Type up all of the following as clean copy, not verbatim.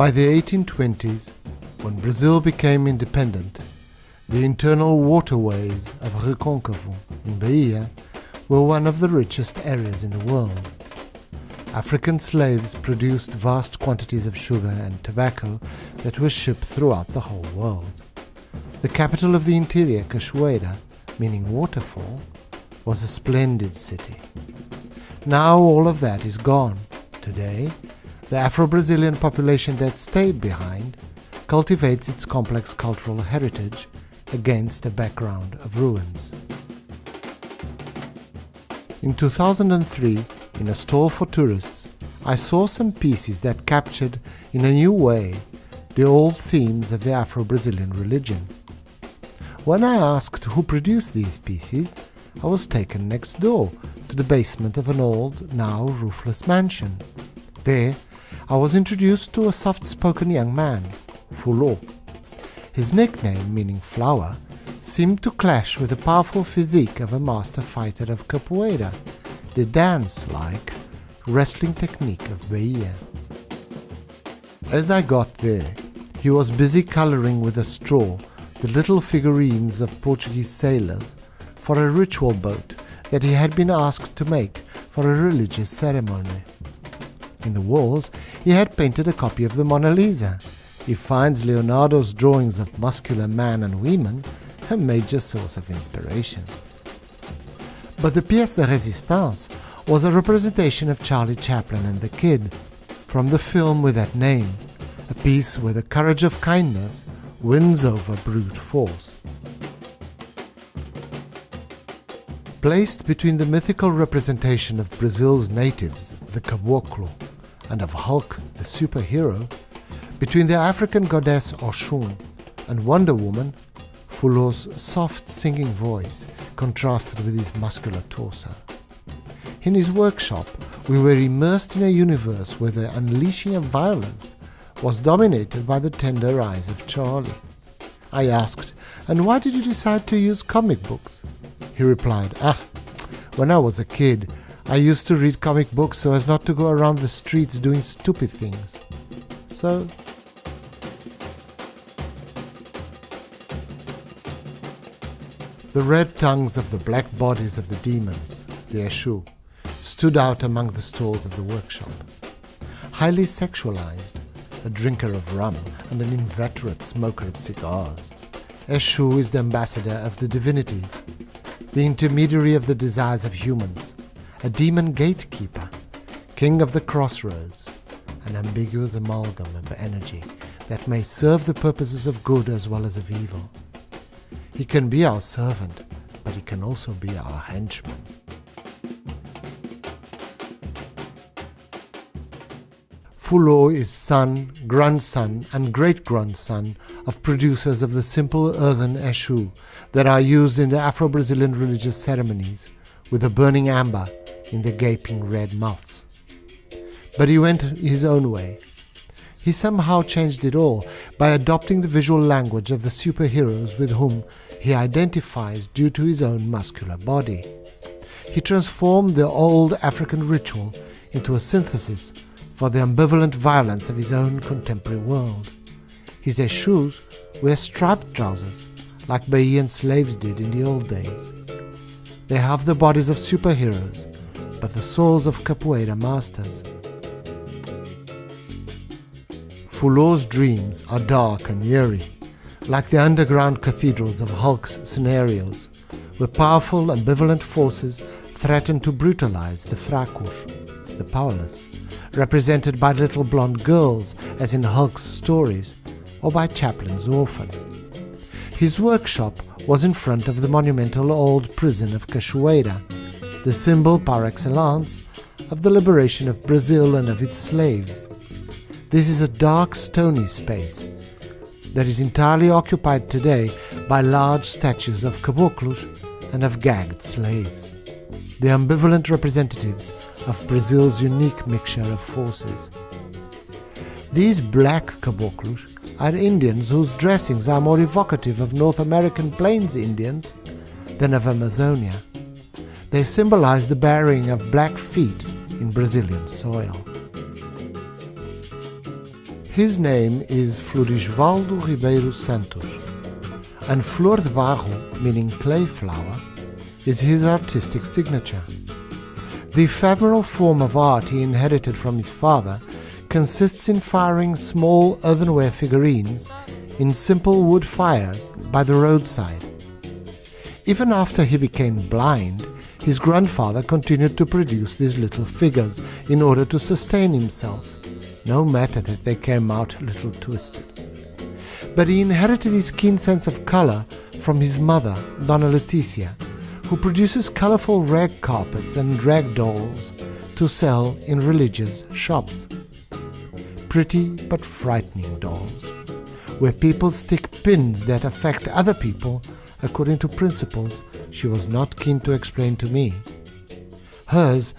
By the 1820s, when Brazil became independent, the internal waterways of Recôncavo in Bahia were one of the richest areas in the world. African slaves produced vast quantities of sugar and tobacco that were shipped throughout the whole world. The capital of the interior, Cachoeira, meaning waterfall, was a splendid city. Now all of that is gone. Today, the Afro-Brazilian population that stayed behind cultivates its complex cultural heritage against a background of ruins. In 2003, in a stall for tourists, I saw some pieces that captured, in a new way, the old themes of the Afro-Brazilian religion. When I asked who produced these pieces, I was taken next door to the basement of an old, now roofless mansion. There, I was introduced to a soft-spoken young man, Fulô. His nickname, meaning flower, seemed to clash with the powerful physique of a master fighter of capoeira, the dance-like wrestling technique of Bahia. As I got there, he was busy colouring with a straw the little figurines of Portuguese sailors for a ritual boat that he had been asked to make for a religious ceremony. In the walls, he had painted a copy of the Mona Lisa. He finds Leonardo's drawings of muscular man and women a major source of inspiration. But the pièce de résistance was a representation of Charlie Chaplin and the Kid, from the film with that name, a piece where the courage of kindness wins over brute force. Placed between the mythical representation of Brazil's natives, the caboclo, and of Hulk, the superhero, between the African goddess Oshun and Wonder Woman, Fulô's soft singing voice contrasted with his muscular torso. In his workshop, we were immersed in a universe where the unleashing of violence was dominated by the tender eyes of Charlie. I asked, "And why did you decide to use comic books?" He replied, when I was a kid, I used to read comic books so as not to go around the streets doing stupid things. So..." The red tongues of the black bodies of the demons, the Eshu, stood out among the stalls of the workshop. Highly sexualized, a drinker of rum and an inveterate smoker of cigars, Eshu is the ambassador of the divinities, the intermediary of the desires of humans, a demon gatekeeper, king of the crossroads, an ambiguous amalgam of energy that may serve the purposes of good as well as of evil. He can be our servant, but he can also be our henchman. Fulô is son, grandson, and great-grandson of producers of the simple earthen Eshu that are used in the Afro-Brazilian religious ceremonies, with a burning amber in the gaping red mouths. But he went his own way. He somehow changed it all by adopting the visual language of the superheroes with whom he identifies due to his own muscular body. He transformed the old African ritual into a synthesis for the ambivalent violence of his own contemporary world. His Eshus wear striped trousers, like Bahian slaves did in the old days. They have the bodies of superheroes, but the souls of capoeira masters. Fulô's dreams are dark and eerie, like the underground cathedrals of Hulk's scenarios, where powerful, ambivalent forces threaten to brutalize the fracos, the powerless, represented by little blonde girls, as in Hulk's stories, or by Chaplin's orphan. His workshop was in front of the monumental old prison of Cachoeira, the symbol par excellence of the liberation of Brazil and of its slaves. This is a dark, stony space that is entirely occupied today by large statues of caboclos and of gagged slaves, the ambivalent representatives of Brazil's unique mixture of forces. These black caboclos are Indians whose dressings are more evocative of North American Plains Indians than of Amazonia. They symbolize the burying of black feet in Brazilian soil. His name is Florisvaldo Ribeiro Santos, and flor de barro, meaning clay flower, is his artistic signature. The ephemeral form of art he inherited from his father consists in firing small earthenware figurines in simple wood fires by the roadside. Even after he became blind, his grandfather continued to produce these little figures in order to sustain himself, no matter that they came out a little twisted. But he inherited his keen sense of colour from his mother, Dona Leticia, who produces colourful rag carpets and rag dolls to sell in religious shops. Pretty but frightening dolls, where people stick pins that affect other people according to principles she was not keen to explain to me. Hers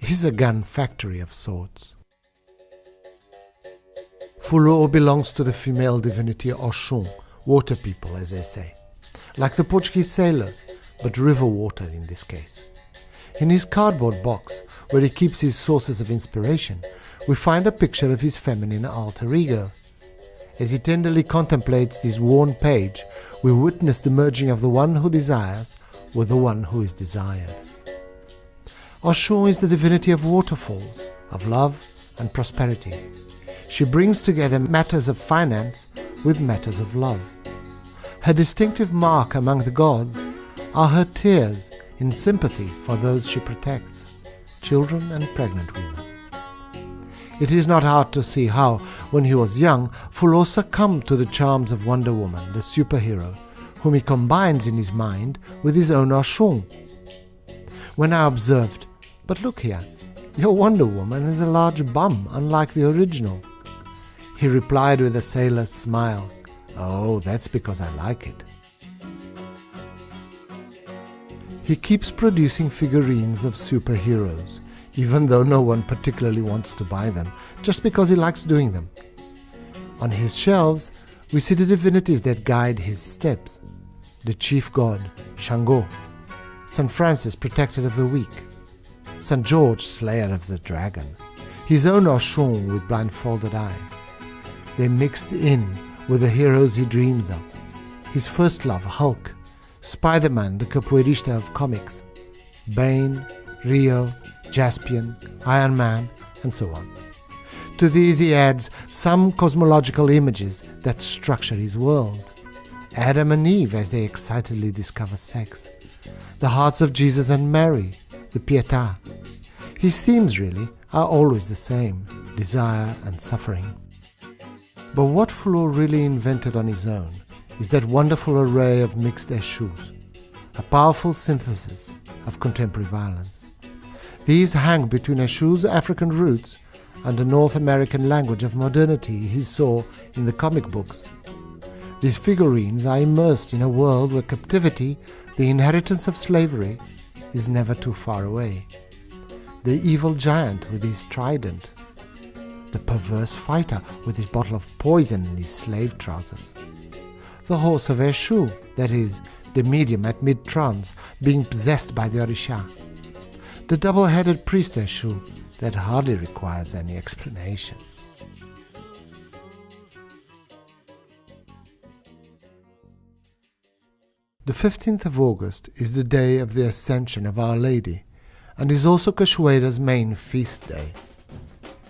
is a gun factory of sorts. Fulô belongs to the female divinity Oxum, water people as they say, like the Portuguese sailors, but river water in this case. In his cardboard box, where he keeps his sources of inspiration, we find a picture of his feminine alter ego. As he tenderly contemplates this worn page, we witness the merging of the one who desires with the one who is desired. Oxum is the divinity of waterfalls, of love and prosperity. She brings together matters of finance with matters of love. Her distinctive mark among the gods are her tears in sympathy for those she protects, children and pregnant women. It is not hard to see how, when he was young, Fulô succumbed to the charms of Wonder Woman, the superhero, whom he combines in his mind with his own Oxum. When I observed, "But look here, your Wonder Woman has a large bum, unlike the original," he replied with a sailor's smile, "Oh, that's because I like it." He keeps producing figurines of superheroes, even though no one particularly wants to buy them, just because he likes doing them. On his shelves, we see the divinities that guide his steps. The chief god, Shango, St. Francis, protector of the weak, St. George, slayer of the dragon, his own Oxum with blindfolded eyes. They mixed in with the heroes he dreams of. His first love, Hulk, Spider-Man, the capoeirista of comics, Bane, Rio, Jaspion, Iron Man, and so on. To these he adds some cosmological images that structure his world. Adam and Eve as they excitedly discover sex. The hearts of Jesus and Mary, the Pietà. His themes really are always the same, desire and suffering. But what Fulô really invented on his own is that wonderful array of mixed Exus, a powerful synthesis of contemporary violence. These hang between Exu's African roots and the North American language of modernity he saw in the comic books. These figurines are immersed in a world where captivity, the inheritance of slavery, is never too far away. The evil giant with his trident, the perverse fighter with his bottle of poison in his slave trousers, the horse of Exu, that is, the medium at mid-trance being possessed by the Orisha, the double-headed priest Exu that hardly requires any explanation. The 15th of August is the day of the Ascension of Our Lady, and is also Cachoeira's main feast day.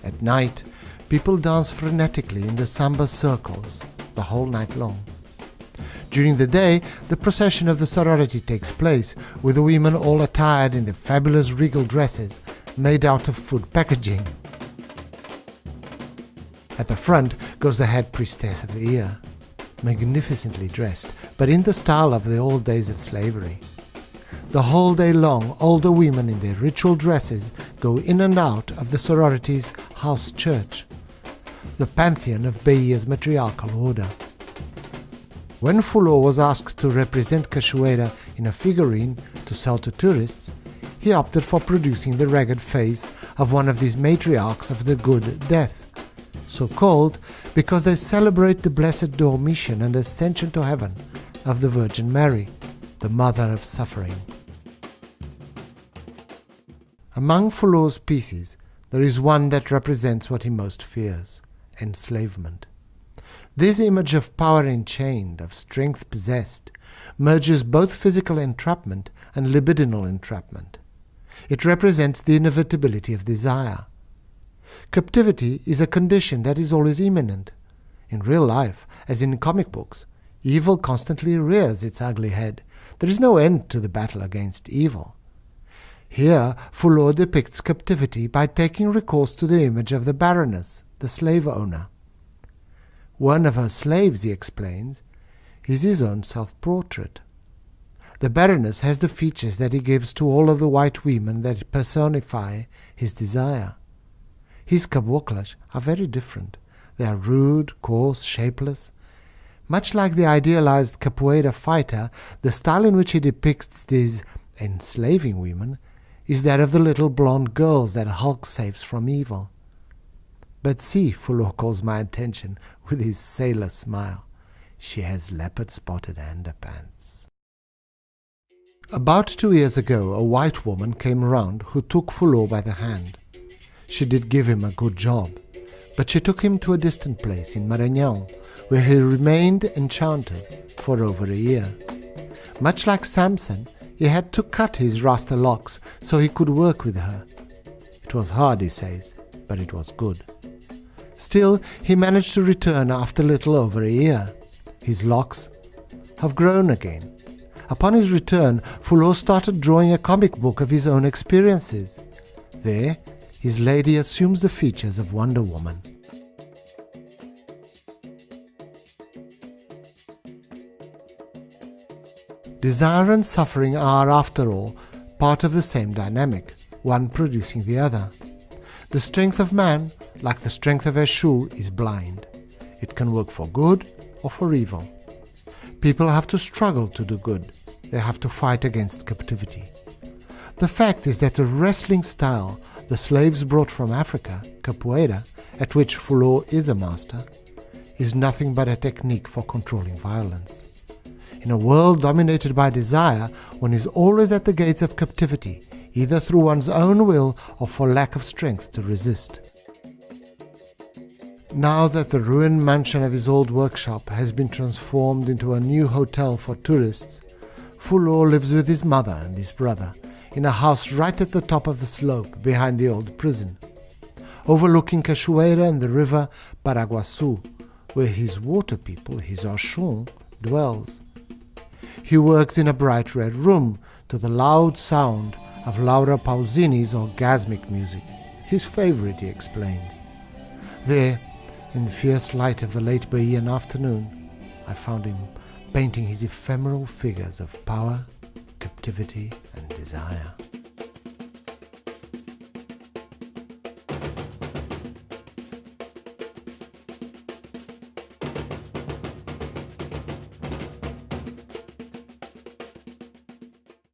At night, people dance frenetically in the samba circles the whole night long. During the day, the procession of the sorority takes place, with the women all attired in the fabulous regal dresses made out of food packaging. At the front goes the head priestess of the year, magnificently dressed, but in the style of the old days of slavery. The whole day long, older women in their ritual dresses go in and out of the sorority's house church, the pantheon of Bahia's matriarchal order. When Fulô was asked to represent Cachoeira in a figurine to sell to tourists, he opted for producing the ragged face of one of these matriarchs of the Good Death, so called because they celebrate the blessed dormition and ascension to heaven of the Virgin Mary, the Mother of Suffering. Among Fulô's pieces, there is one that represents what he most fears, enslavement. This image of power enchained, of strength possessed, merges both physical entrapment and libidinal entrapment. It represents the inevitability of desire. Captivity is a condition that is always imminent. In real life, as in comic books, evil constantly rears its ugly head. There is no end to the battle against evil. Here, Fulô depicts captivity by taking recourse to the image of the Baroness, the slave owner. One of her slaves, he explains, is his own self-portrait. The Baroness has the features that he gives to all of the white women that personify his desire. His caboclas are very different. They are rude, coarse, shapeless. Much like the idealized capoeira fighter, the style in which he depicts these enslaving women is that of the little blonde girls that Hulk saves from evil. But see, Fulô calls my attention with his sailor smile. She has leopard-spotted underpants. About 2 years ago, a white woman came around who took Fulô by the hand. She did give him a good job, but she took him to a distant place in Maranhão, where he remained enchanted for over a year. Much like Samson, he had to cut his rasta locks so he could work with her. It was hard, he says, but it was good. Still, he managed to return after little over a year. His locks have grown again. Upon his return, Fulô started drawing a comic book of his own experiences. There, his lady assumes the features of Wonder Woman. Desire and suffering are, after all, part of the same dynamic, one producing the other. The strength of man, like the strength of Eshu, is blind. It can work for good or for evil. People have to struggle to do good. They have to fight against captivity. The fact is that the wrestling style the slaves brought from Africa, capoeira, at which Fulô is a master, is nothing but a technique for controlling violence. In a world dominated by desire, one is always at the gates of captivity, either through one's own will or for lack of strength to resist. Now that the ruined mansion of his old workshop has been transformed into a new hotel for tourists, Fulô lives with his mother and his brother in a house right at the top of the slope behind the old prison, overlooking Cachoeira and the river Paraguaçu, where his water people, his Oxum, dwells. He works in a bright red room to the loud sound of Laura Pausini's orgasmic music, his favorite, he explains. There, in the fierce light of the late Bahian afternoon, I found him painting his ephemeral figures of power, captivity, and desire.